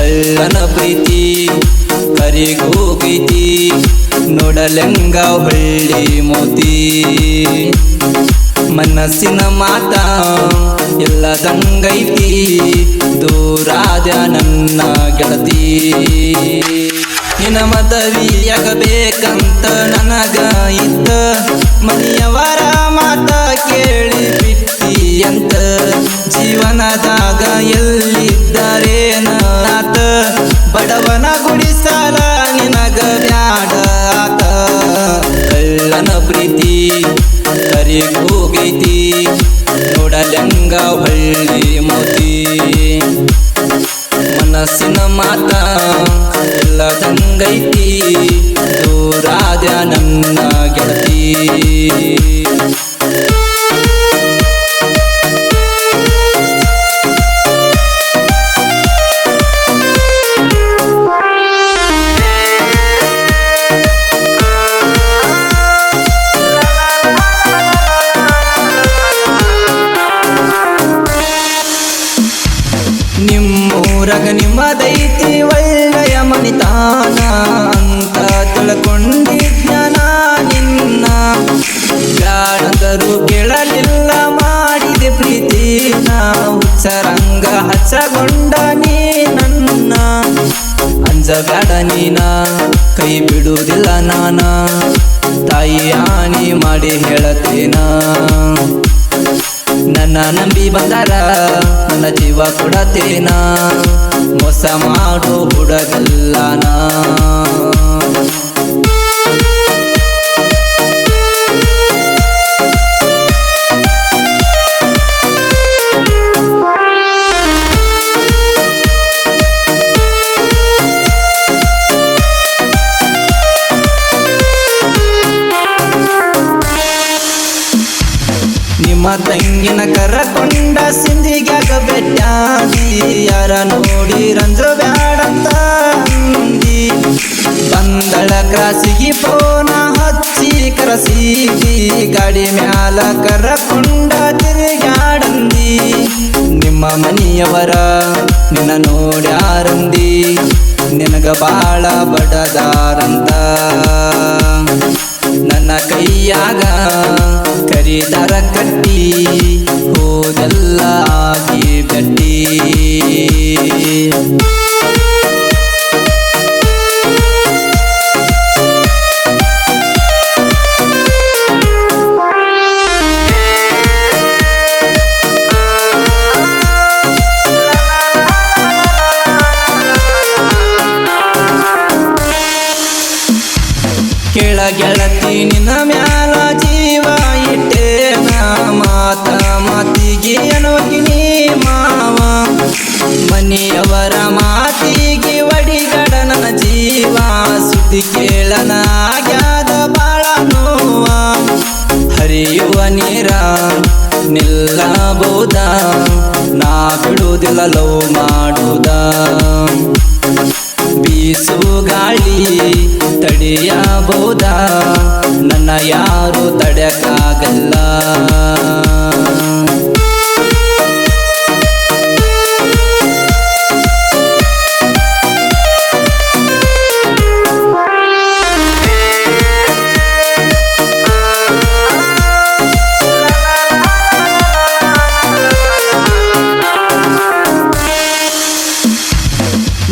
ಕಳ್ಳನ ಪ್ರೀತಿ ಕರಿಗೋಗೈತಿ ನೋಡಲೆಂಗ ಹೊಳ್ಳಿ ಮೋತಿ ಮನಸ್ಸಿನ ಮಾತ ಎಲ್ಲದಂಗೈತಿ ದೂರಾದ ನನ್ನ ಗೆಳತಿ ನಿನ್ನ ಮದುವೆಯಾಗಬೇಕಂತ ನನಗ ಇತ್ತ ಮನೆಯವರ ಮಾತ ಕೇಳಿ ಬಿಟ್ಟಿ ಅಂತ ಜೀವನದಾಗ ಎಲ್ಲಿದ್ದರೇನ ಆತ ಬಡವನ ಗುಡಿಸಲ ನಿನಗ ಬ್ಯಾಡ ಆತ ಕಳ್ಳನ ಪ್ರೀತಿ ಕರಿಗೋಗೈತಿ ನೋಡಲೆಂಗ ಹೊಳ್ಳಿ ಮೋತಿ ಮನಸ್ಸಿನ ಮಾತ ಎಲ್ಲದಂಗೈತಿ ದೂರಾದ ನನ್ನ ಗೆಳತಿ ನಿಮ್ಮೂರಗ ನಿಮ್ಮದೈತಿ ಒಳ್ಳೆಯ ಮನಿತಾನ ಅಂತ ತಿಳ್ಕೊಂಡಿದ್ದ ನಿನ್ನ ಬ್ಯಾಡಂದರು ಕೇಳಲಿಲ್ಲ ಮಾಡಿದೆ ಪ್ರೀತಿನ ಹುಚ್ಚರಂಗ ಹಚ್ಚಗೊಂಡ ನೀ ನನ್ನ ಅಂಜಬೇಡ ನೀನ ಕೈ ಬಿಡುವುದಿಲ್ಲ ನಾನ ತಾಯಿ ಆಣಿ ಮಾಡಿ ಹೇಳತೇನ ನನ್ನ ನಂಬಿ ಬಂದಾರ ನನ್ನ ಜೀವ ಕೊಡತೇನ ಮೋಸ ಮಾಡೋ ಹುಡುಗಲ್ಲನ ನಿಮ್ಮ ತಂಗಿನ ಕರಕೊಂಡ ಸಿಂಧಿಗ್ಯಾಗ ಬೆಟ್ಟಾದಿ ಯಾರ ನೋಡಿ ರಂಜು ಬ್ಯಾಡಂತ ಅಂದಿ ಬಂದಳ ಕ್ರಾಸಿಗಿ ಪೋನ ಹಚ್ಚಿ ಕರಸಿಗಿ ಗಾಡಿ ಮ್ಯಾಲ ಕರಕೊಂಡ ತಿರುಗಾಡಂದಿ ನಿಮ್ಮ ಮನೆಯವರ ನಿನ್ನ ನೋಡ್ಯಾರಂದಿ ನಿನಗ ಬಾಳ ಬಡದಾರಂತ ನನ್ನ ಕೈಯಾಗ ಕರಿದಾರ ಕಟ್ಟಿ ಹೋದೆಲ್ಲ ಆಗಿ ಬೆಟ್ಟಿ ಕೇಳ ಗೆಳತಿ ನಿನ್ನ ಮ್ಯಾಲ ಜೀವ ಇಟ್ಟೇನ ಮಾತ ಮಾತಿಗೆ ಅನೋಗಿನಿ ಮಾವ ಮನೆಯವರ ಮಾತಿಗೆ ಒಡಿಗಡ ನನ್ನ ಜೀವ ಸುದ್ದಿ ಕೇಳನ ಆಗ್ಯಾದ ಬಾಳ ನೋವ ಹರಿಯುವ ನೀರ ನಿಲ್ಲಬಹುದ ನಾ ಬಿಡುವುದಿಲ್ಲ ಲವ್ ಮಾಡುವುದ ಬೀಸು ಗಾಳಿ ತಡೆಯಬಹುದ ನನ್ನ ಯಾರು ತಡೆಯಕ್ಕಾಗಲ್ಲ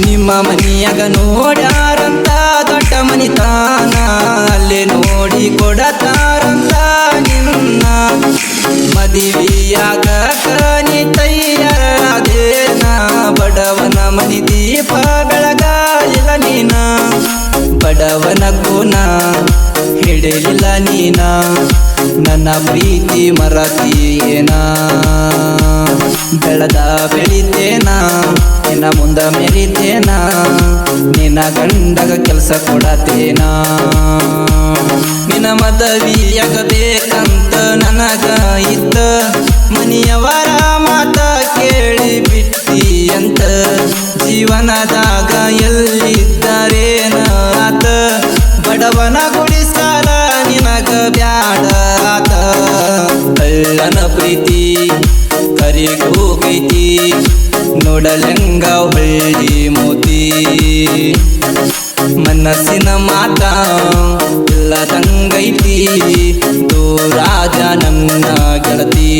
ನಿಮ್ಮ ಮನಿಯಾಗ ನೋಡ್ಯಾರಂತ ದೊಡ್ಡ ಮನಿತಾನ ಅಲ್ಲೇ ನೋಡಿ ಕೊಡತಾರಂತ ನಿನ್ನ ಮದುವೆಯಾಗ ಕನಿ ತಯ್ಯಾರದೇನ ಬಡವನ ಮನಿ ದೀಪ ಬೆಳಗಾಲಿಲ್ಲ ನೀನ ಬಡವನ ಗುಣ ಹಿಡಲಿಲ್ಲ ನೀನ ನನ್ನ ಪ್ರೀತಿ ಮರತೀಯೇನ ಬೆಳೆದ ಬೆಳಿತೇನ ನಿನ್ನ ಮುಂದ ಮೆರಿತೇನ ನಿನ್ನ ಗಂಡಗ ಕೆಲಸ ಕೊಡತೇನ ನಿನ್ನ ಮದುವೆಯಾಗಬೇಕಂತ ನನಗ ಇತ್ತ ಮನೆಯವರ ಮಾತ ಕೇಳಿ ಬಿಟ್ಟಿ ಅಂತ ಜೀವನದಾಗ ಎಲ್ಲಿದ್ದರೇನ ಆತ ಬಡವನ ಗುಡಿಸಲ ನಿನಗ ಬ್ಯಾಡ ಆತ ಕಳ್ಳನ ಪ್ರೀತಿ ಕರಿಗೋಗೈತಿ ನೋಡಲೆಂಗ ಹೊಳ್ಳಿ ಮೋತಿ ಮನಸ್ಸಿನ ಮಾತ ಇಲ್ಲದಂಗೈತಿ ದೂರಾದ ನನ್ನ ಗೆಳತಿ